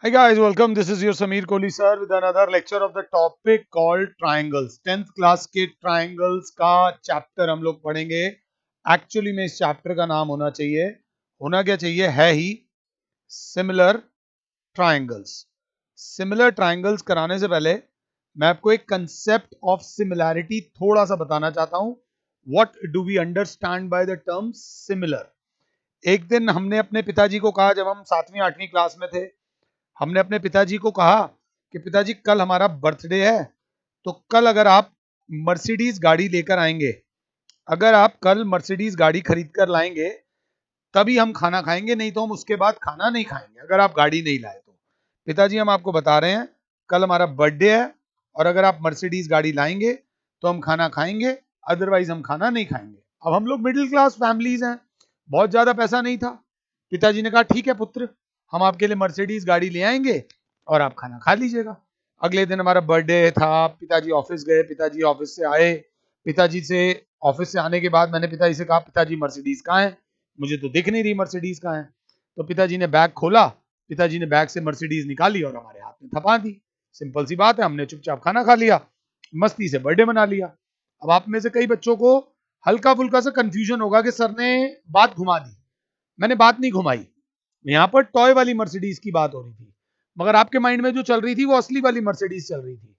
Hi guys, welcome. This is your Sameer Kohli sir with another lecture of the topic called triangles. 10th class के triangles का chapter हम लोग पढ़ेंगे. Actually में इस chapter का नाम होना क्या चाहिए है ही सिमिलर ट्राइंगल्स. सिमिलर ट्राइंगल्स कराने से पहले मैं आपको एक कंसेप्ट ऑफ सिमिलैरिटी थोड़ा सा बताना चाहता हूं. What do we understand by the term similar. एक दिन हमने अपने पिताजी को कहा, जब हम 7वीं 8वीं क्लास में थे, हमने अपने पिताजी को कहा कि पिताजी कल हमारा बर्थडे है, तो कल अगर आप मर्सिडीज गाड़ी लेकर आएंगे, अगर आप कल मर्सिडीज गाड़ी खरीद कर लाएंगे तभी हम खाना खाएंगे, नहीं तो हम उसके बाद खाना नहीं खाएंगे अगर आप गाड़ी नहीं लाए तो. पिताजी हम आपको बता रहे हैं कल हमारा बर्थडे है और अगर आप मर्सिडीज गाड़ी लाएंगे तो हम खाना खाएंगे, अदरवाइज हम खाना नहीं खाएंगे. अब हम लोग मिडिल क्लास फैमिलीज हैं, बहुत ज्यादा पैसा नहीं था. पिताजी ने कहा ठीक है पुत्र, हम आपके लिए मर्सिडीज गाड़ी ले आएंगे और आप खाना खा लीजिएगा. अगले दिन हमारा बर्थडे था, पिताजी ऑफिस गए, पिताजी ऑफिस से आए. पिताजी से ऑफिस से आने के बाद मैंने पिताजी से कहा पिताजी मर्सिडीज कहाँ है, मुझे तो दिख नहीं रही मर्सिडीज कहाँ है. तो पिताजी ने बैग खोला, पिताजी ने बैग से मर्सिडीज निकाली और हमारे हाथ में थपा दी. सिंपल सी बात है, हमने चुपचाप खाना खा लिया, मस्ती से बर्थडे मना लिया. अब आप में से कई बच्चों को हल्का फुल्का सा कंफ्यूजन होगा कि सर ने बात घुमा दी. मैंने बात नहीं घुमाई, यहां पर टॉय वाली मर्सिडीज की बात हो रही थी, मगर आपके माइंड में जो चल रही थी वो असली वाली मर्सिडीज चल रही थी.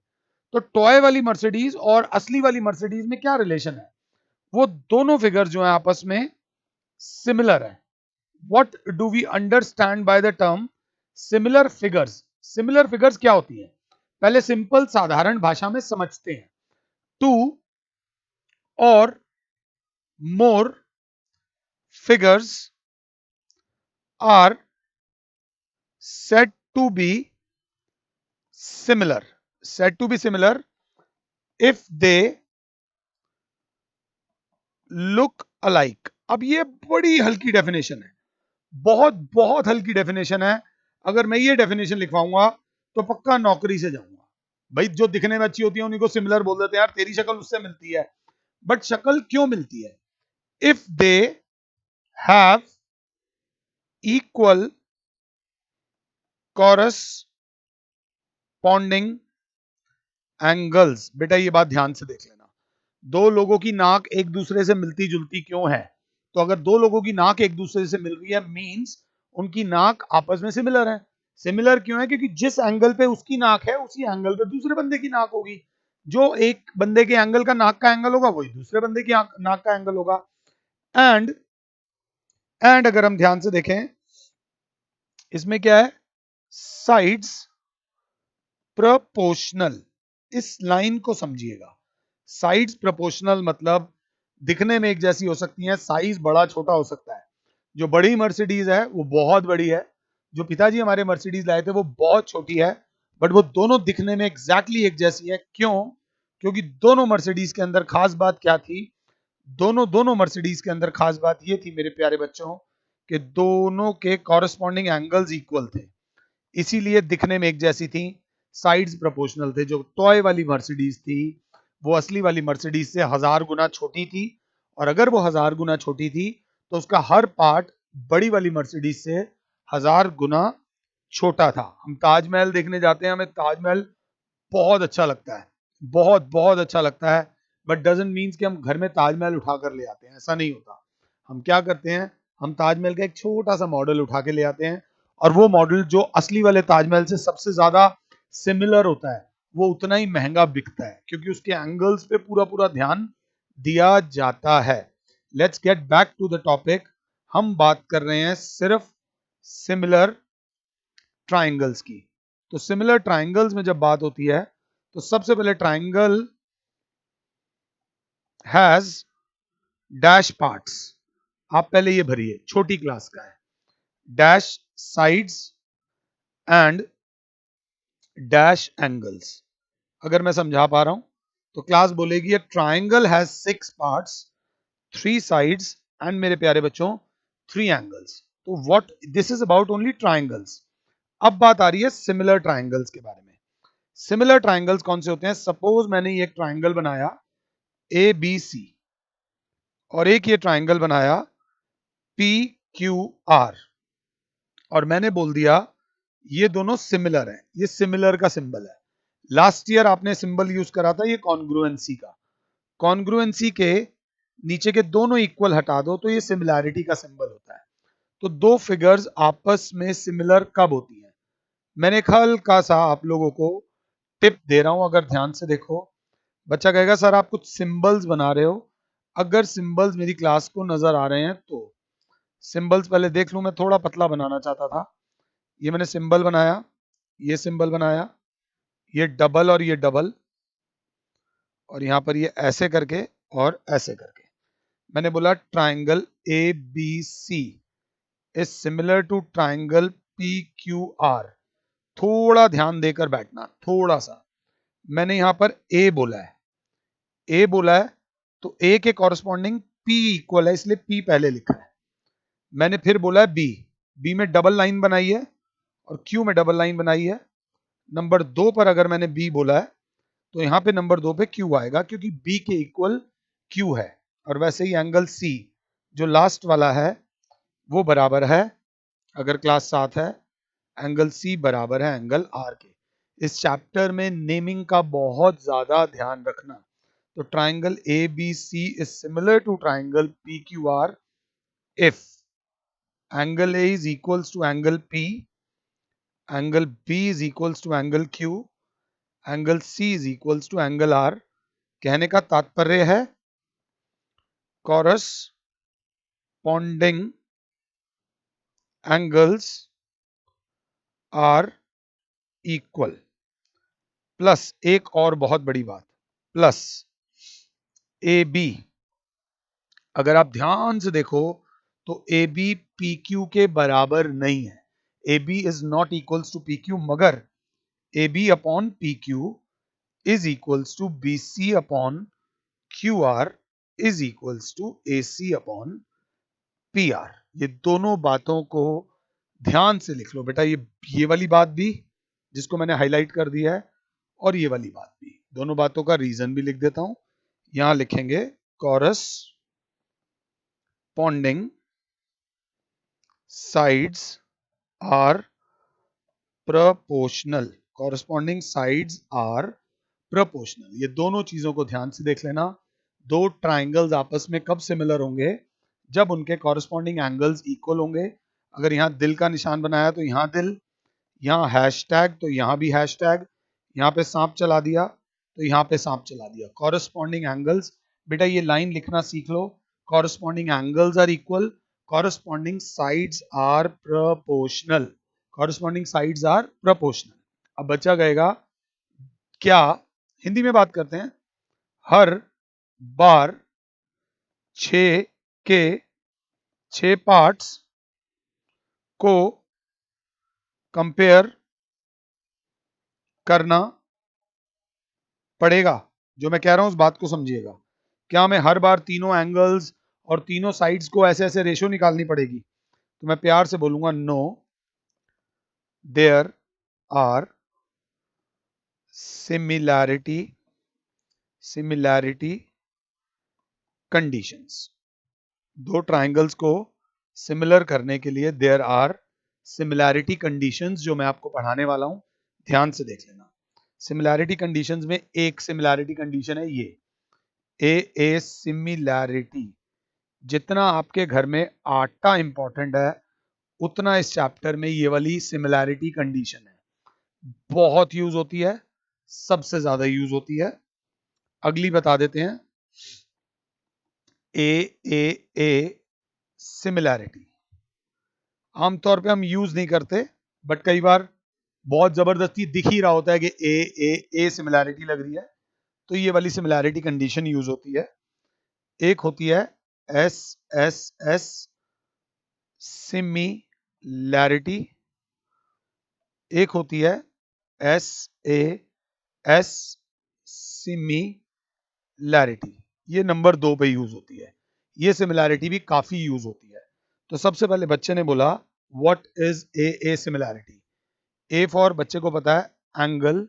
तो टॉय वाली मर्सिडीज और असली वाली मर्सिडीज में क्या रिलेशन है? वो दोनों फिगर जो है आपस में सिमिलर है. What do we understand by the term similar figures. Similar figures क्या होती है, पहले सिंपल साधारण भाषा में समझते हैं. Two or more figures are said to be similar. Said to be similar if they look alike. अब ये बड़ी हल्की डेफिनेशन है, बहुत बहुत हल्की डेफिनेशन है. अगर मैं ये डेफिनेशन लिखवाऊंगा तो पक्का नौकरी से जाऊंगा. भाई जो दिखने में अच्छी होती है उन्हीं को सिमिलर बोल देते हैं, यार तेरी शक्ल उससे मिलती है. बट शक्ल क्यों मिलती है? If they have equal corresponding angles. बेटा ये बात ध्यान से देख लेना, दो लोगों की नाक एक दूसरे से मिलती जुलती क्यों है? तो अगर दो लोगों की नाक एक दूसरे से मिल रही है मींस उनकी नाक आपस में सिमिलर है. सिमिलर क्यों है? क्योंकि जिस एंगल पे उसकी नाक है उसी एंगल पे दूसरे बंदे की नाक होगी. जो एक बंदे के एंगल का नाक का एंगल होगा वही दूसरे बंदे की नाक का एंगल होगा. एंड अगर हम ध्यान से देखें इसमें क्या है, साइड्स प्रोपोर्शनल. इस लाइन को समझिएगा. साइड्स प्रोपोर्शनल मतलब दिखने में एक जैसी हो सकती हैं, साइज बड़ा छोटा हो सकता है. जो बड़ी मर्सिडीज है वो बहुत बड़ी है, जो पिताजी हमारे मर्सिडीज लाए थे वो बहुत छोटी है, बट वो दोनों दिखने में एग्जैक्टली एक जैसी है. क्यों? क्योंकि दोनों मर्सिडीज के अंदर खास बात क्या थी? दोनों मर्सिडीज के अंदर खास बात ये थी मेरे प्यारे बच्चों कि दोनों के कॉरेस्पॉन्डिंग एंगल्स इक्वल थे, इसीलिए दिखने में एक जैसी थी. साइड्स प्रोपोर्शनल थे. जो टॉय वाली मर्सिडीज थी वो असली वाली मर्सिडीज से 1000 गुना छोटी थी, और अगर वो 1000 गुना छोटी थी तो उसका हर पार्ट बड़ी वाली मर्सिडीज से 1000 गुना छोटा था. हम ताजमहल देखने जाते हैं, हमें ताजमहल बहुत अच्छा लगता है, बहुत बहुत अच्छा लगता है, बट डजंट मीन्स कि हम घर में ताजमहल उठा कर ले आते हैं. ऐसा नहीं होता. हम क्या करते हैं, हम ताजमहल का एक छोटा सा मॉडल उठा के ले आते हैं, और वो मॉडल जो असली वाले ताजमहल से सबसे ज्यादा सिमिलर होता है वो उतना ही महंगा बिकता है, क्योंकि उसके एंगल्स पे पूरा पूरा ध्यान दिया जाता है. Let's get back to the topic. हम बात कर रहे हैं सिर्फ सिमिलर ट्राइंगल्स की. तो सिमिलर ट्राइंगल्स में जब बात होती है तो सबसे पहले ट्राइंगल हैज डैश पार्ट्स. आप पहले ये भरिए, छोटी क्लास का है. Dash sides and dash angles. अगर मैं समझा पा रहा हूं तो क्लास बोलेगी triangle has 6 parts, 3 sides and मेरे प्यारे बच्चों 3 एंगल्स. तो what this is about only triangles. अब बात आ रही है सिमिलर ट्राइंगल्स के बारे में. सिमिलर ट्राइंगल्स कौन से होते हैं? सपोज मैंने ये एक ट्राइंगल बनाया ए बी सी, और एक ये ट्राइंगल बनाया पी क्यू आर, और मैंने बोल दिया ये दोनों सिमिलर हैं, ये सिमिलर का सिंबल है। लास्ट ईयर आपने सिंबल यूज करा था ये कॉन्ग्रुएंसी का। कॉन्ग्रुएंसी के नीचे के दोनों इक्वल हटा दो तो ये सिमिलैरिटी का सिंबल होता है। तो दो फिगर्स आपस में सिमिलर कब होती हैं? मैंने हल्का सा आप लोगों को टिप दे रहा हूं, अगर ध्यान से देखो। बच्चा कहेगा सर आप कुछ सिंबल्स बना रहे हो, अगर सिंबल्स मेरी क्लास को नजर आ रहे हैं तो सिंबल्स पहले देख लूं। मैं थोड़ा पतला बनाना चाहता था, ये मैंने सिंबल बनाया, ये सिंबल बनाया, ये डबल और ये डबल, और यहां पर ये ऐसे करके और ऐसे करके। मैंने बोला triangle A B C is similar to triangle P Q R. थोड़ा ध्यान देकर बैठना, थोड़ा सा। मैंने यहां पर ए बोला है, ए बोला है तो ए के कॉरस्पॉन्डिंग पी इक्वल है, इसलिए पी पहले लिखा है। मैंने फिर बोला है बी, बी में डबल लाइन बनाई है और क्यू में डबल लाइन बनाई है। नंबर 2 पर अगर मैंने बी बोला है तो यहां पे नंबर 2 पे क्यू आएगा, क्योंकि बी के इक्वल क्यू है। और वैसे ही एंगल सी जो लास्ट वाला है वो बराबर है, अगर क्लास 7 है, एंगल सी बराबर है एंगल आर के। इस चैप्टर में नेमिंग का बहुत ज्यादा ध्यान रखना। तो triangle A B C is similar to triangle P Q R if angle A is equals to angle P, angle B is equals to angle Q, angle C is equals to angle R. कहने का तात्पर्य है corresponding angles are equal। Plus एक और बहुत बड़ी बात, plus A B, अगर आप ध्यान से देखो तो ए बी पी क्यू के बराबर नहीं है। A B is not equals to P Q, मगर A B upon P Q is equals to B C upon Q R is equals to A C upon P R. ये दोनों बातों को ध्यान से लिख लो बेटा। ये वाली बात भी जिसको मैंने हाईलाइट कर दिया है, और ये वाली बात भी, दोनों बातों का रीजन भी लिख देता हूं। यहां लिखेंगे corresponding sides are proportional। corresponding sides are proportional। ये दोनों चीजों को ध्यान से देख लेना। दो ट्राइंगल्स आपस में कब सिमिलर होंगे? जब उनके कॉरस्पॉन्डिंग एंगल्स इक्वल होंगे। अगर यहां दिल का निशान बनाया तो यहां दिल, यहाँ हैशटैग तो यहाँ भी हैशटैग, यहाँ पे सांप चला दिया तो यहाँ पे सांप चला दिया। कॉरस्पॉन्डिंग एंगल्स, बेटा ये लाइन लिखना सीख लो। Corresponding angles are equal, corresponding sides are proportional, corresponding sides are proportional. अब बच्चा कहेगा क्या, हिंदी में बात करते हैं, हर बार 6 के 6 पार्ट्स को कंपेयर करना पड़ेगा। जो मैं कह रहा हूं उस बात को समझिएगा। क्या हमें हर बार तीनों एंगल्स और तीनों साइड्स को ऐसे ऐसे रेशो निकालनी पड़ेगी? तो मैं प्यार से बोलूंगा no, there are similarity conditions. दो ट्राइंगल्स को सिमिलर करने के लिए देयर आर सिमिलैरिटी कंडीशंस, जो मैं आपको पढ़ाने वाला हूं, ध्यान से देख लेना। सिमिलैरिटी कंडीशंस में एक सिमिलैरिटी कंडीशन है ये, ए सिमिलैरिटी। जितना आपके घर में आटा इंपॉर्टेंट है उतना इस चैप्टर में ये वाली सिमिलैरिटी कंडीशन है। बहुत यूज होती है, सबसे ज्यादा यूज होती है। अगली बता देते हैं, ए सिमिलैरिटी। आमतौर पे हम यूज नहीं करते, बट कई बार बहुत जबरदस्ती दिख ही रहा होता है कि ए सिमिलैरिटी लग रही है, तो ये वाली सिमिलैरिटी कंडीशन यूज होती है। एक होती है एस सिमिलैरिटी, एक होती है एस सिमिलैरिटी। ये नंबर 2 पे यूज होती है। ये सिमिलैरिटी भी काफी यूज होती है। तो सबसे पहले बच्चे ने बोला what is A similarity. A for, बच्चे को पता है angle,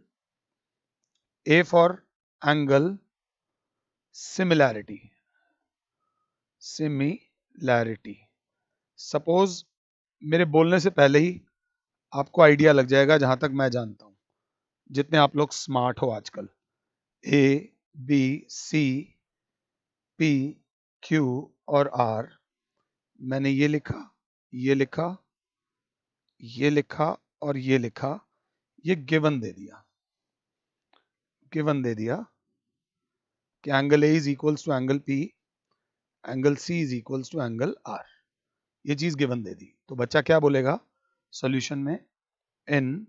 A for angle similarity, similarity. Suppose मेरे बोलने से पहले ही आपको आइडिया लग जाएगा जहां तक मैं जानता हूं, जितने आप लोग स्मार्ट हो आजकल। A B C P Q और आर, मैंने ये लिखा, ये लिखा, ये लिखा और ये लिखा, ये गिवन दे दिया, गिवन दे दिया कि angle A is equals to angle P, angle C is equals to angle R, ये चीज गिवन दे दी। तो बच्चा क्या बोलेगा सॉल्यूशन में, in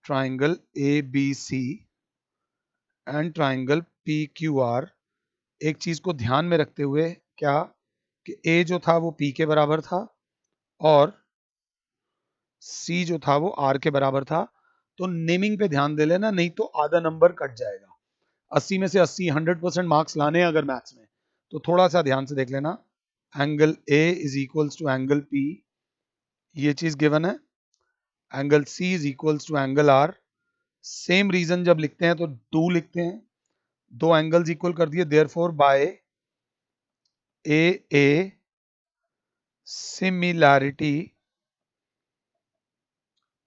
triangle A B C and triangle P Q R, एक चीज को ध्यान में रखते हुए क्या, कि ए जो था वो पी के बराबर था और सी जो था वो आर के बराबर था। तो नेमिंग पे ध्यान दे लेना, नहीं तो आधा नंबर कट जाएगा। 80 में से 80, 100% मार्क्स लाने हैं अगर मैथ्स में, तो थोड़ा सा ध्यान से देख लेना। Angle A is equals to angle P, ये चीज गिवन है। Angle C is equals to angle R, same reason जब लिखते हैं तो डू लिखते हैं, दो एंगल्स इक्वल कर दिए, therefore by A similarity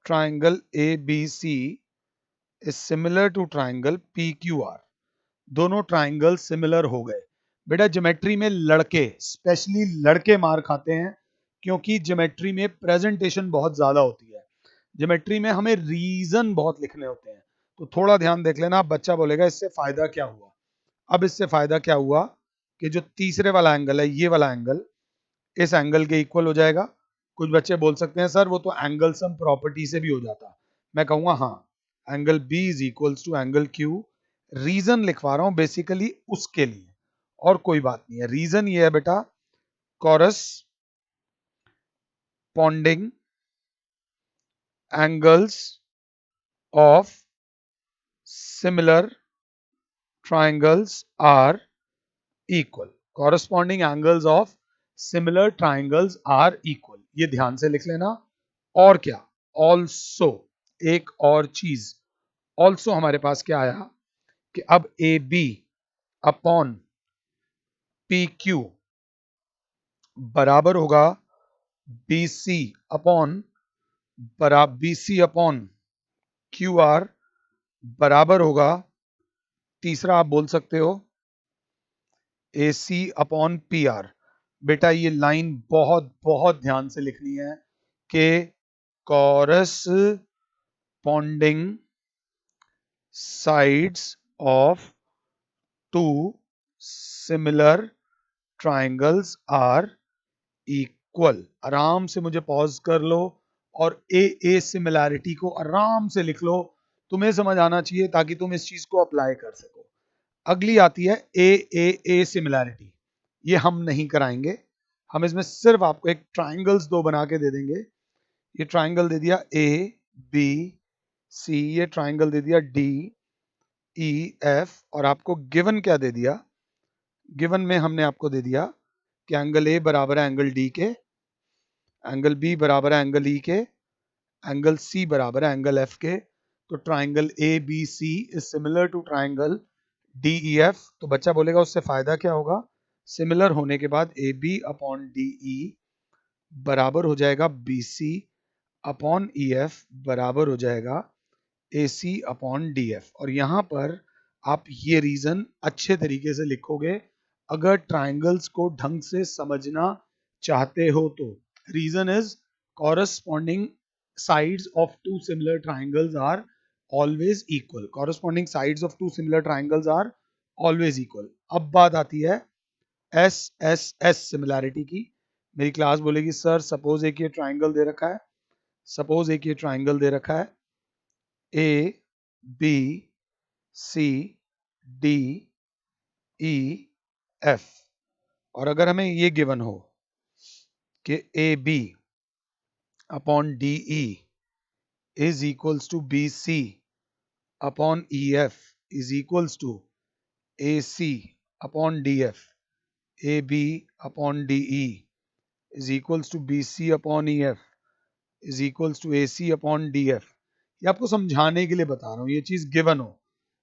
triangle A B C is similar to triangle P Q R, दोनों ट्राइंगल सिमिलर हो गए। बेटा ज्योमेट्री में लड़के, स्पेशली लड़के मार खाते हैं, क्योंकि ज्योमेट्री में प्रेजेंटेशन बहुत ज्यादा होती है, ज्योमेट्री में हमें रीजन बहुत लिखने होते हैं। तो थोड़ा ध्यान देख लेना। बच्चा बोलेगा इससे फायदा क्या हुआ, अब इससे फायदा क्या हुआ कि जो तीसरे वाला एंगल है, ये वाला एंगल इस एंगल के इक्वल हो जाएगा। कुछ बच्चे बोल सकते हैं सर वो तो एंगल सम प्रॉपर्टी से भी हो जाता, मैं कहूंगा हाँ, angle B is equals to angle Q, reason लिखवा रहा हूं बेसिकली उसके लिए, और कोई बात नहीं है। रीजन ये है बेटा, corresponding angles of similar triangles are equal, corresponding angles of similar triangles are equal, ये ध्यान से लिख लेना। और क्या, ऑल्सो, एक और चीज, ऑल्सो हमारे पास क्या आया कि अब A B upon P Q बराबर होगा B C upon Q R बराबर होगा, तीसरा आप बोल सकते हो A C upon P R. बेटा ये लाइन बहुत बहुत ध्यान से लिखनी है कि corresponding sides of two similar triangles are equal. आराम से मुझे पॉज कर लो और ए सिमिलैरिटी को आराम से लिख लो, तुम्हें समझ आना चाहिए ताकि तुम इस चीज को अप्लाई कर सको। अगली आती है ए सिमिलैरिटी, ये हम नहीं कराएंगे, हम इसमें सिर्फ आपको एक ट्राइंगल्स दो बना के दे देंगे। ये ट्राइंगल दे दिया ए बी सी, ये ट्राइंगल दे दिया डी ई एफ, और आपको गिवन क्या दे दिया, गिवन में हमने आपको दे दिया कि एंगल ए बराबर है एंगल डी के, एंगल बी बराबर है एंगल ई के, एंगल सी बराबर है एंगल एफ के। तो triangle A B C is similar to triangle D E F. तो बच्चा बोलेगा उससे फायदा क्या होगा, सिमिलर होने के बाद A B upon D E बराबर हो जाएगा B C upon E F बराबर हो जाएगा A C upon D F. और यहां पर आप ये रीजन अच्छे तरीके से लिखोगे अगर ट्राइंगल्स को ढंग से समझना चाहते हो तो। Reason is corresponding sides of two similar triangles are always equal, corresponding sides of two similar triangles are always equal। अब बात आती है एस एस एस सिमिलैरिटी की। मेरी क्लास बोलेगी सर सपोज एक ये ट्राइंगल दे रखा है, सपोज एक ये ट्राइंगल दे रखा है A B C D E F, और अगर हमें ये गिवन हो कि A B upon D E is equals to BC upon EF is equals to AC upon DF, AB upon DE is equals to BC upon EF is equals to AC upon DF। ये आपको समझाने के लिए बता रहा हूं, ये चीज गिवन हो।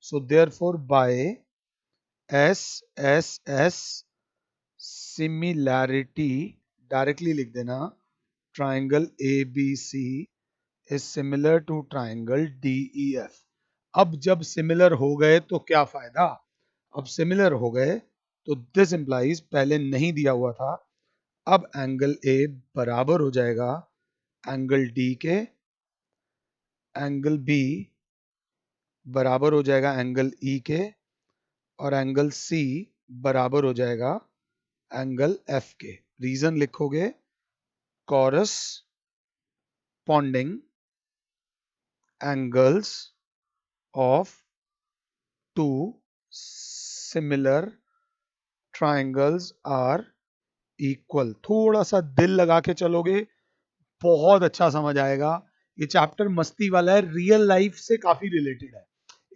So therefore by S S S similarity, directly लिख देना, triangle A B C is similar to triangle DEF। अब जब सिमिलर हो गए तो क्या फायदा, अब सिमिलर हो गए तो दिस इंप्लाइज पहले नहीं दिया हुआ था, अब एंगल A बराबर हो जाएगा एंगल D के, एंगल B बराबर हो जाएगा एंगल E के, और एंगल C बराबर हो जाएगा एंगल F के। रीजन लिखोगे corresponding angles of two similar triangles are equal. थोड़ा सा दिल लगा के चलोगे बहुत अच्छा समझ आएगा। ये चैप्टर मस्ती वाला है, रियल लाइफ से काफी रिलेटेड है,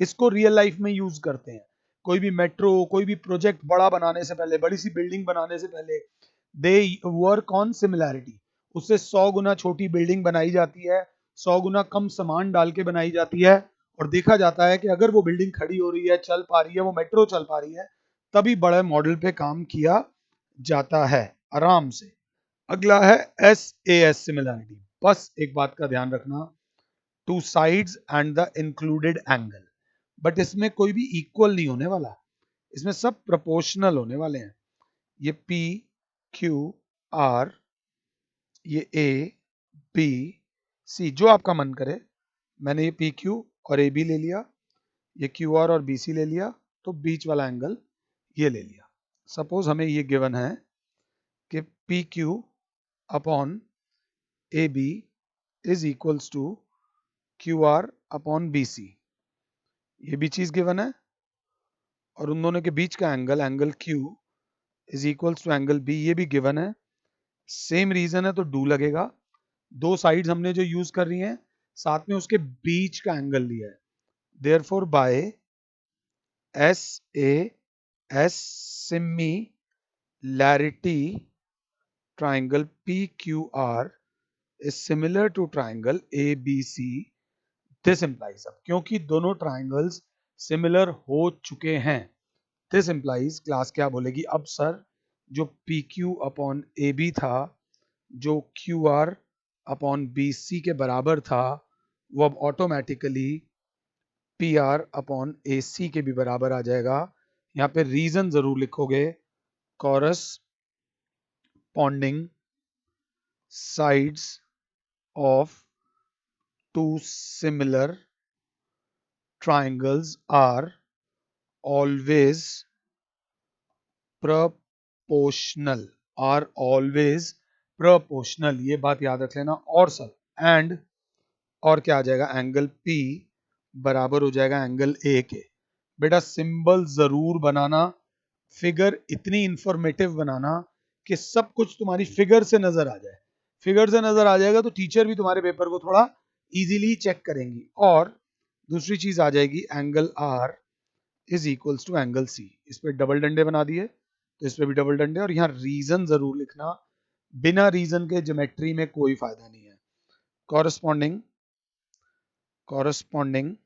इसको रियल लाइफ में यूज करते हैं। कोई भी मेट्रो, कोई भी प्रोजेक्ट बड़ा बनाने से पहले, बड़ी सी बिल्डिंग बनाने से पहले दे वर्क ऑन सिमिलैरिटी। उससे 100 गुना छोटी बिल्डिंग बनाई जाती है, 100 गुना कम सामान डाल के बनाई जाती है, और देखा जाता है कि अगर वो बिल्डिंग खड़ी हो रही है, चल पा रही है, वो मेट्रो चल पा रही है, तभी बड़े मॉडल पे काम किया जाता है आराम से। अगला है SAS सिमिलैरिटी। बस एक बात का ध्यान रखना, two sides and the included angle, but इसमें कोई भी इक्वल नहीं होने वाला, इसमें सब प्रोपोर्शनल होने वाले हैं। ये P Q R, ये A B C, जो आपका मन करे। मैंने ये PQ और AB ले लिया, ये QR और BC ले लिया, तो बीच वाला एंगल ये ले लिया। सपोज हमें ये गिवन है कि PQ upon AB is equals to QR upon BC, ये भी चीज गिवन है, और उन दोनों के बीच का angle, angle Q is equals to angle B, ये भी गिवन है। सेम रीजन है तो डू लगेगा। दो साइड्स हमने जो यूज कर रही हैं, साथ में उसके बीच का एंगल लिया है, therefore by SAS similarity triangle PQR is similar to triangle ABC, this implies, अब क्योंकि दोनों ट्राइंगल्स सिमिलर हो चुके हैं, this implies क्लास क्या बोलेगी, अब सर जो PQ अपॉन AB था, जो QR अपॉन BC के बराबर था, वो अब ऑटोमेटिकली PR अपॉन AC के भी बराबर आ जाएगा। यहाँ पे रीजन जरूर लिखोगे, corresponding sides of two similar triangles are always proportional, are always proportional, ये बात याद रख लेना। और सर एंड, और क्या आ जाएगा, एंगल P बराबर हो जाएगा एंगल A के। बेटा सिंबल जरूर बनाना, फिगर इतनी इंफॉर्मेटिव बनाना कि सब कुछ तुम्हारी फिगर से नजर आ जाए। फिगर से नजर आ जाएगा तो टीचर भी तुम्हारे पेपर को थोड़ा इजीली चेक करेंगी। और दूसरी चीज आ जाएगी, angle R is equals to angle C। इस पे डबल डंडे बना दिए, तो इस पे भी डबल डंडे, और यहाँ रीजन जरूर लिखना, बिना रीजन के ज्योमेट्री में कोई फायदा नहीं है। Corresponding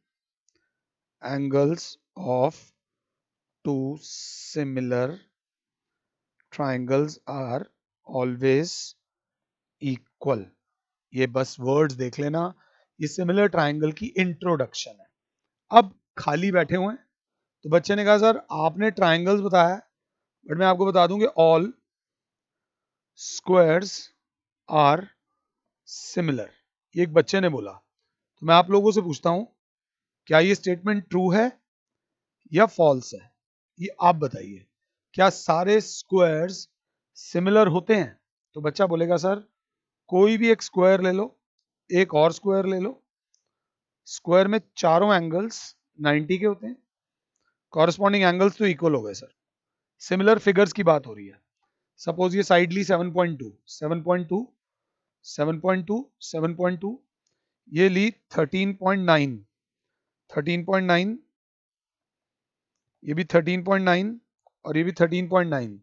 angles of two similar triangles are always equal. ये बस वर्ड्स देख लेना, ये सिमिलर ट्राइंगल की इंट्रोडक्शन है। अब खाली बैठे हुए हैं, तो बच्चे ने कहा सर आपने ट्राइंगल्स बताया, बट मैं आपको बता दूं कि ऑल स्क्वायर्स आर सिमिलर, ये एक बच्चे ने बोला। तो मैं आप लोगों से पूछता हूं, क्या ये स्टेटमेंट ट्रू है या फॉल्स है, ये आप बताइए। क्या सारे स्क्वायर्स सिमिलर होते हैं? तो बच्चा बोलेगा सर कोई भी एक स्क्वायर ले लो, एक और स्क्वायर ले लो, स्क्वायर में चारों एंगल्स 90 के होते हैं, कॉरस्पॉन्डिंग एंगल्स तो इक्वल हो गए सर। सिमिलर फिगर्स की बात हो रही है। सपोज ये साइड ली 7.2, 7.2, 7.2, 7.2, ये ली 13.9, 13.9, ये भी 13.9, और ये भी 13.9।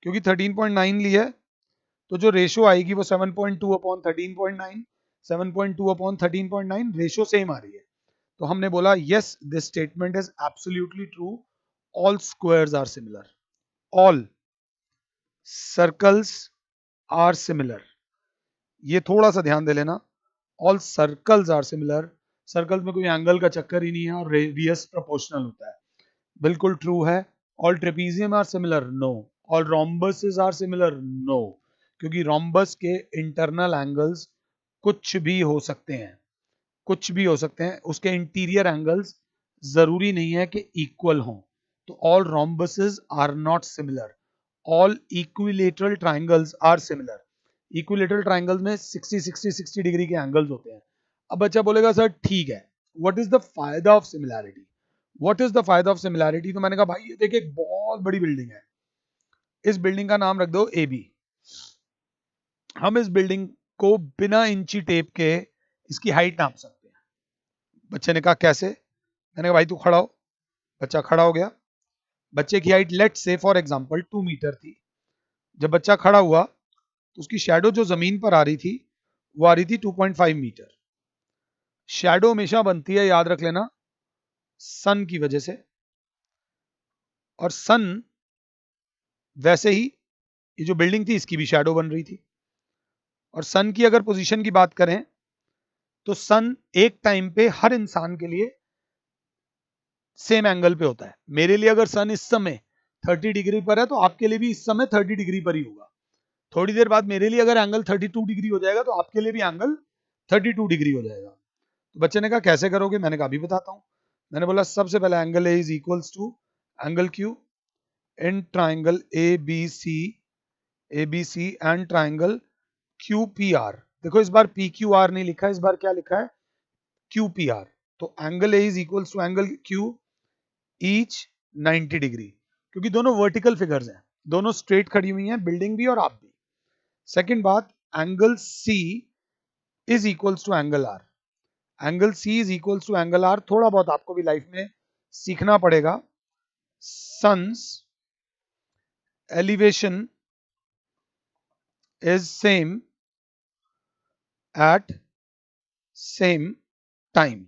क्योंकि 13.9 ली है तो जो रेशो आएगी वो 7.2 अपॉन 13.9, 7.2 अपॉन 13.9, रेशो सेम आ रही है। तो हमने बोला yes this statement is absolutely true, all squares are similar, all circles are similar. ये थोड़ा सा ध्यान दे लेना, all circles are similar, circle में कोई एंगल का चक्कर ही नहीं है और रेडियस प्रोपोर्शनल होता है, बिल्कुल ट्रू है। All trapezium are similar, no. All rhombuses are similar, no, क्योंकि रोम्बस के इंटरनल एंगल्स कुछ भी हो सकते हैं, कुछ भी हो सकते हैं, उसके इंटीरियर एंगल्स जरूरी नहीं है कि इक्वल हों। तो all rhombuses are not similar, all equilateral triangles are similar. Equilateral triangles में 60 डिग्री के एंगल्स होते हैं। अब बच्चा बोलेगा सर ठीक है, व्हाट इज द फायदा of similarity, what is the फायदा ऑफ सिमिलैरिटी? तो मैंने कहा भाई ये देखिए एक बहुत बड़ी बिल्डिंग है, इस बिल्डिंग का नाम रख दो ए बी। हम इस बिल्डिंग को बिना इंची टेप के इसकी हाइट नाप सकते हैं। बच्चे ने कहा कैसे? मैंने कहा भाई तू खड़ा हो। बच्चा खड़ा हो गया। बच्चे की हाइट लेट से फॉर एग्जांपल 2 मीटर थी। जब बच्चा खड़ा हुआ तो उसकी शैडो जो जमीन पर आ रही थी वो आ रही थी 2.5 मीटर। शैडो हमेशा बनती है, याद रख लेना, सन की वजह से, और सन वैसे ही ये जो बिल्डिंग थी इसकी भी शैडो बन रही थी। और सन की अगर पोजीशन की बात करें तो सन एक टाइम पे हर इंसान के लिए सेम एंगल पे होता है। मेरे लिए अगर सन इस समय 30 डिग्री पर है तो आपके लिए भी इस समय 30 डिग्री पर ही होगा। थोड़ी देर बाद मेरे लिए अगर एंगल 32 डिग्री हो जाएगा तो आपके लिए भी एंगल 32 डिग्री हो जाएगा। तो बच्चे ने कहा कैसे करोगे? मैंने कहा अभी बताता हूं। मैंने बोला सबसे पहले angle A is equals to angle Q in triangle A B C and triangle Q P R. देखो इस बार पी क्यू आर नहीं लिखा है, इस बार क्या लिखा है? Q P R. तो angle A is equals to angle Q each 90 degree, क्योंकि दोनों वर्टिकल फिगर्स हैं, दोनों स्ट्रेट खड़ी हुई हैं, बिल्डिंग भी और आप भी। सेकेंड बात, angle C is equals to angle R. Angle C is equals to angle R थोड़ा बहुत आपको भी लाइफ में सीखना पड़ेगा। Sun's elevation is same at same time,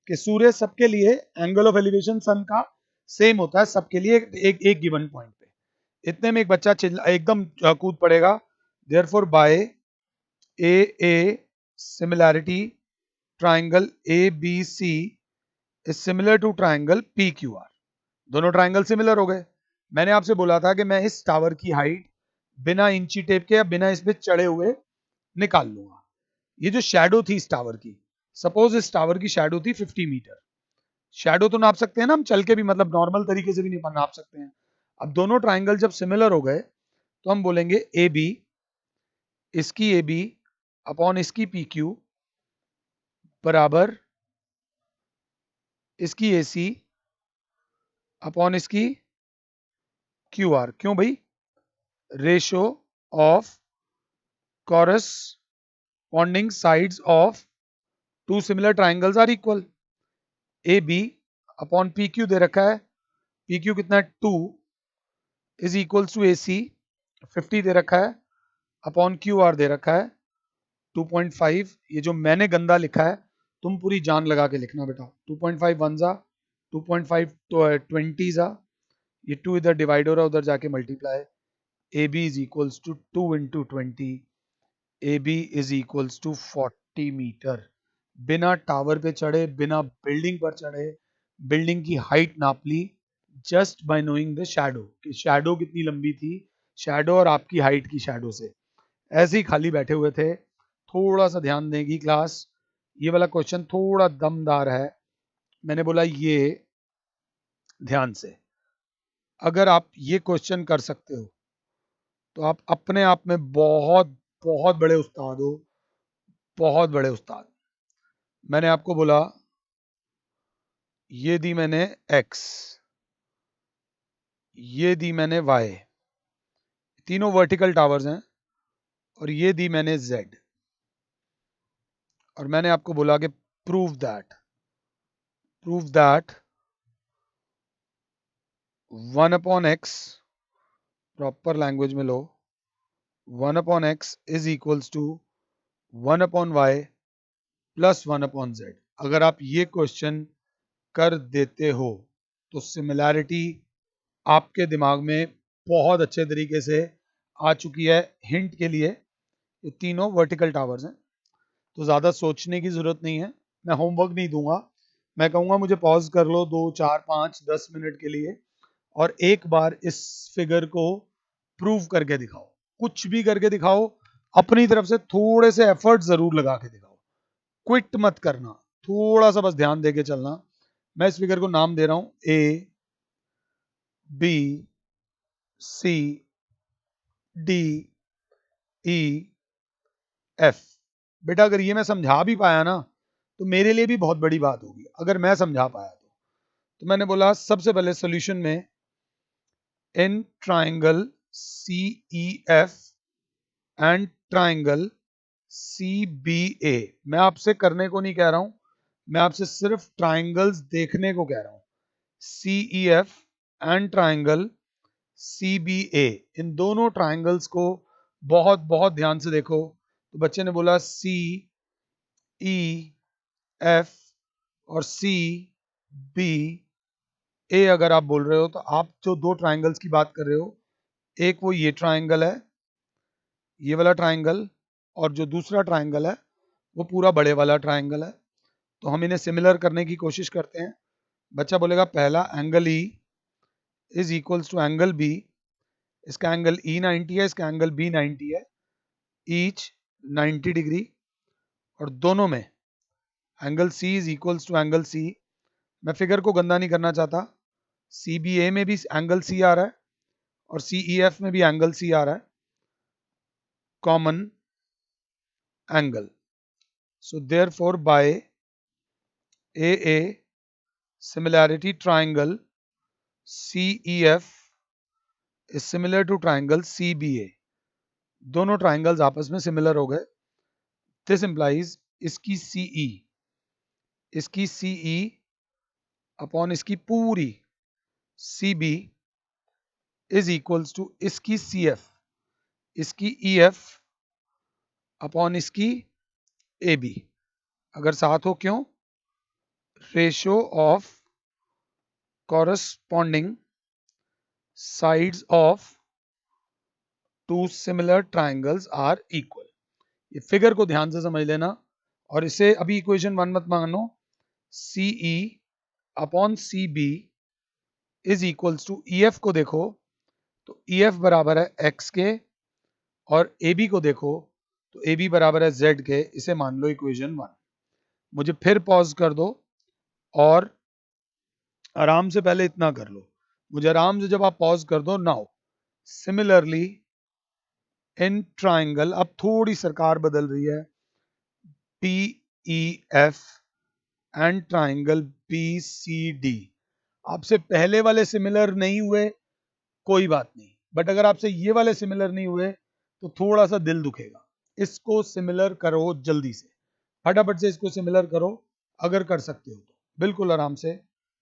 कि सूर्य सबके लिए एंगल ऑफ एलिवेशन सन का सेम होता है सबके लिए एक गिवन पॉइंट पे। इतने में एक बच्चा एकदम कूद पड़ेगा, therefore by A similarity triangle A B C is similar to triangle P Q R. दोनों ट्राइंगल सिमिलर हो गए। मैंने आपसे बोला था कि मैं इस टावर की हाइट बिना इंची टेप के या बिना इस पे चढ़े हुए निकाल लूंगा। ये जो शैडो थी इस टावर की, सपोज इस टावर की शैडो थी 50 मीटर। शैडो तो नाप सकते हैं ना हम चल के भी, मतलब नॉर्मल तरीके से भी नहीं नाप सकते हैं। अब दोनों ट्राइंगल जब सिमिलर हो गए तो हम बोलेंगे ए बी, इसकी ए बी अपॉन इसकी पी क्यू बराबर इसकी ए सी अपॉन इसकी क्यू आर। क्यों भाई? Ratio of corresponding sides of two similar triangles are equal। A B upon P Q दे रखा है, पी क्यू कितना है 2 is equals to A C 50 दे रखा है अपॉन क्यू आर दे रखा है 2.5। ये जो मैंने गंदा लिखा है तुम पूरी जान लगा के लिखना बेटा। 2.5 वन जा, 2.5 20 जा, ये 2 इधर डिवाइड हो रहा है उधर जाके multiply. A B is equals to 2 into 20, A B is equals to 40 metre. बिना टावर पे चढ़े, बिना बिल्डिंग पर चढ़े, बिल्डिंग की हाइट नाप ली just by knowing the shadow, कि शैडो कितनी लंबी थी, शैडो और आपकी हाइट की शैडो से। ऐसे ही खाली बैठे हुए थे। थोड़ा सा ध्यान देगी क्लास, ये वाला क्वेश्चन थोड़ा दमदार है, मैंने बोला ये ध्यान से। अगर आप ये क्वेश्चन कर सकते हो तो आप अपने आप में बहुत बहुत बड़े उस्ताद हो, बहुत बड़े उस्ताद। मैंने आपको बोला ये दी मैंने x, ये दी मैंने y, तीनों वर्टिकल टावर्स हैं, और ये दी मैंने z, और मैंने आपको बोला कि prove that 1/x, proper language में लो, 1/x is equals to 1/y plus 1/z। अगर आप ये क्वेश्चन कर देते हो तो सिमिलैरिटी आपके दिमाग में बहुत अच्छे तरीके से आ चुकी है। हिंट के लिए, ये तीनों वर्टिकल टावर्स हैं। तो ज़्यादा सोचने की ज़रूरत नहीं है, मैं होमवर्क नहीं दूंगा, मैं कहूँगा मुझे पॉज कर लो 2, 4, 5, 10 मिनट के लिए और एक बार इस फिगर को प्रूव करके दिखाओ, कुछ भी करके दिखाओ, अपनी तरफ से थोड़े से एफर्ट जरूर लगा के दिखाओ, क्विट मत करना, थोड़ा सा बस ध्यान देके चलना। मैं इस फिगर को नाम दे रहा हूं A B C D E F. बेटा अगर ये मैं समझा भी पाया ना तो मेरे लिए भी बहुत बड़ी बात होगी, अगर मैं समझा पाया तो मैंने बोला सबसे पहले सॉल्यूशन में in triangle C E F and triangle C B A. मैं आपसे करने को नहीं कह रहा हूं, मैं आपसे सिर्फ ट्राइंगल्स देखने को कह रहा हूं। C E F and triangle C B A, इन दोनों ट्राइंगल्स को बहुत बहुत ध्यान से देखो। तो बच्चे ने बोला सी ई एफ और सी बी ए। अगर आप बोल रहे हो तो आप जो दो ट्राइंगल्स की बात कर रहे हो, एक वो ये ट्राइंगल है, ये वाला ट्राइंगल, और जो दूसरा ट्राइंगल है वो पूरा बड़े वाला ट्राइंगल है। तो हम इन्हें सिमिलर करने की कोशिश करते हैं। बच्चा बोलेगा पहला angle E is equals to angle B, इसका एंगल ई 90 है, इसका एंगल बी 90 है, ईच 90 डिग्री, और दोनों में angle C is equals to angle C. मैं फिगर को गंदा नहीं करना चाहता, सी बी ए में भी एंगल सी आ रहा है और सी ई एफ में भी एंगल सी आ रहा है, common angle. So therefore by A similarity triangle C E F is similar to triangle C B A. दोनों ट्राइंगल्स आपस में सिमिलर हो गए। दिस इंप्लाइज इसकी सीई अपॉन इसकी पूरी C B is equals to इसकी सी एफ, इसकी ई एफ अपॉन इसकी ए बी। अगर साथ हो क्यों? Ratio of corresponding sides of two similar triangles are equal. ये फिगर को ध्यान से समझ लेना और इसे अभी इक्वेशन 1 मत मानो। C E upon C B is equals to E F को देखो तो ई एफ बराबर है एक्स के, और ए बी को देखो तो ए बी बराबर है जेड के। इसे मान लो इक्वेशन 1। मुझे फिर पॉज कर दो और आराम से पहले इतना कर लो, मुझे आराम से जब आप पॉज कर दो, नाउ सिमिलरली इन ट्राइंगल, अब थोड़ी सरकार बदल रही है, P E F and triangle B C D. आपसे पहले वाले सिमिलर नहीं हुए कोई बात नहीं, बट अगर आपसे ये वाले सिमिलर नहीं हुए तो थोड़ा सा दिल दुखेगा। इसको सिमिलर करो जल्दी से, फटाफट से इसको सिमिलर करो अगर कर सकते हो तो, बिल्कुल आराम से।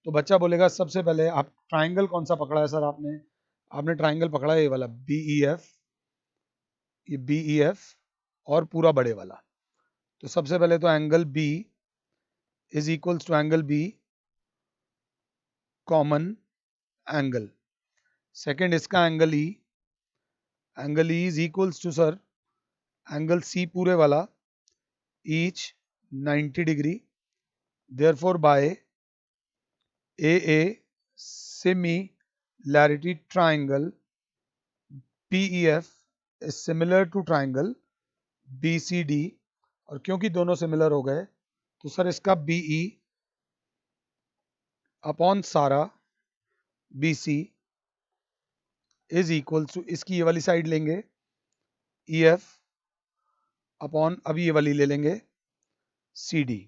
तो बच्चा बोलेगा सबसे पहले आप ट्राइंगल कौन सा पकड़ा है सर आपने? आपने ट्राइंगल पकड़ा है ये वाला बी ई एफ, ये बी ई एफ और पूरा बड़े वाला। तो सबसे पहले तो angle B is equals to angle B common angle. Second इसका angle E is equals to sir angle C पूरे वाला, each 90 degree. Therefore by A similarity triangle PEF is similar to triangle BCD, और क्योंकि दोनों similar हो गए तो sir इसका BE अपॉन सारा BC इज इक्वल्स टू, इसकी ये वाली साइड लेंगे EF अपॉन अभी ये वाली ले लेंगे CD।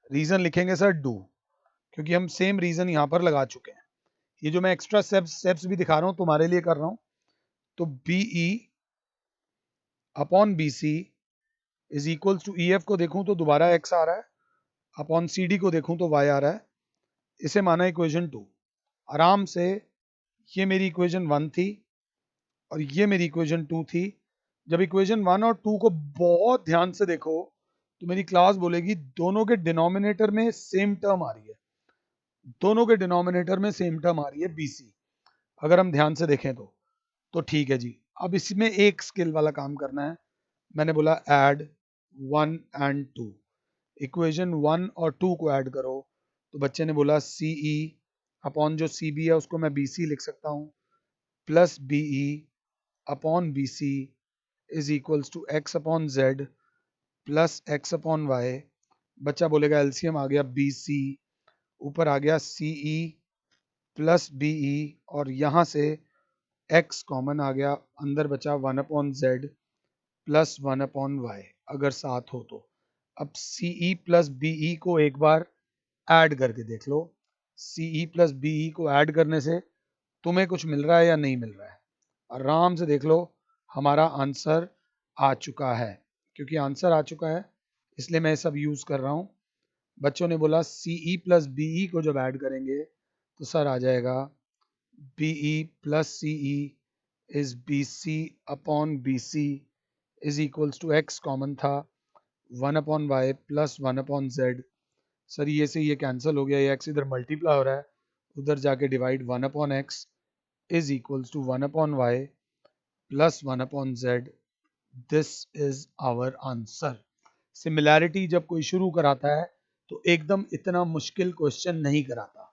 रीजन लिखेंगे सर डू, क्योंकि हम सेम रीजन यहां पर लगा चुके हैं। ये जो मैं एक्स्ट्रा स्टेप्स भी दिखा रहा हूं तुम्हारे लिए कर रहा हूं। तो BE upon BC is equals to EF को देखूं तो दोबारा x आ रहा है, अपॉन CD को देखूं तो y आ रहा है। इसे माना इक्वेशन 2। आराम से, ये मेरी इक्वेशन 1 थी और ये मेरी इक्वेशन 2 थी। जब इक्वेशन 1 और 2 को बहुत ध्यान से देखो तो मेरी क्लास बोलेगी दोनों के डिनोमिनेटर में सेम टर्म आ रही है, दोनों के डिनोमिनेटर में सेम टर्म आ रही है BC। अगर हम ध्यान से देखें तो ठीक है जी। अब इसमें एक स्किल वाला काम करना है। मैंने बोला ऐड 1 एंड 2। इक्वेशन 1 और 2 को ऐड करो तो बच्चे ने बोला सी ई अपॉन जो सी बी है उसको मैं बी सी लिख सकता हूँ, plus B E upon B C is equals to X upon Z plus X upon Y. बच्चा बोलेगा एलसीएम आ गया बी सी, ऊपर आ गया सी ई प्लस बी ई, और यहाँ से x कॉमन आ गया, अंदर बचा 1 upon Z plus 1 upon Y, अगर साथ हो तो। अब सी ई प्लस बी ई को एक बार ऐड करके देख लो। सी ई प्लस बी ई को ऐड करने से तुम्हें कुछ मिल रहा है या नहीं मिल रहा है? आराम से देख लो, हमारा आंसर आ चुका है। क्योंकि आंसर आ चुका है इसलिए मैं सब यूज कर रहा हूँ। बच्चों ने बोला सी ई प्लस बी ई को जब ऐड करेंगे तो सर आ जाएगा B E plus C E is B C upon B C is equals to X common था 1 upon Y plus 1 upon Z. Sir ये से ये कैंसिल हो गया, ये एक्स इधर मल्टीप्लाई हो रहा है, उधर जाके divide 1 upon X is equals to 1 upon Y plus 1 upon Z. This is our answer. Similarity जब कोई शुरू कराता है तो एकदम इतना मुश्किल क्वेश्चन नहीं कराता,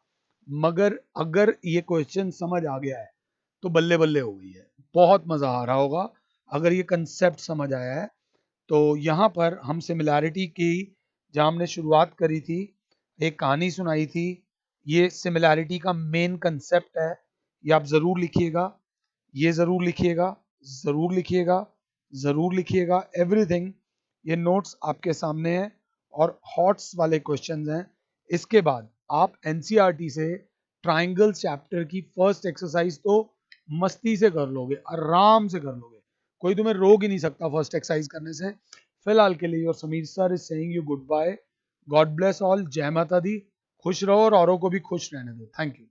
मगर अगर ये क्वेश्चन समझ आ गया है तो बल्ले बल्ले हो गई है, बहुत मजा आ रहा होगा अगर ये कंसेप्ट समझ आया है। तो यहाँ पर हम सिमिलैरिटी की जहाँ हमने शुरुआत करी थी, एक कहानी सुनाई थी, ये सिमिलैरिटी का मेन कंसेप्ट है। ये आप जरूर लिखिएगा, ये जरूर लिखिएगा, जरूर लिखिएगा, जरूर लिखिएगा, एवरीथिंग। ये नोट्स आपके सामने है और हॉट्स वाले क्वेश्चंस हैं। इसके बाद आप एनसीईआरटी से ट्राइंगल चैप्टर की फर्स्ट एक्सरसाइज तो मस्ती से कर लोगे, आराम से कर लोगे, कोई तुम्हें रोक ही नहीं सकता फर्स्ट एक्सरसाइज करने से। फिलहाल के लिए your Sameer sir is saying you goodbye, God bless all, जय माता दी, खुश रहो और औरों को भी खुश रहने दो। Thank you.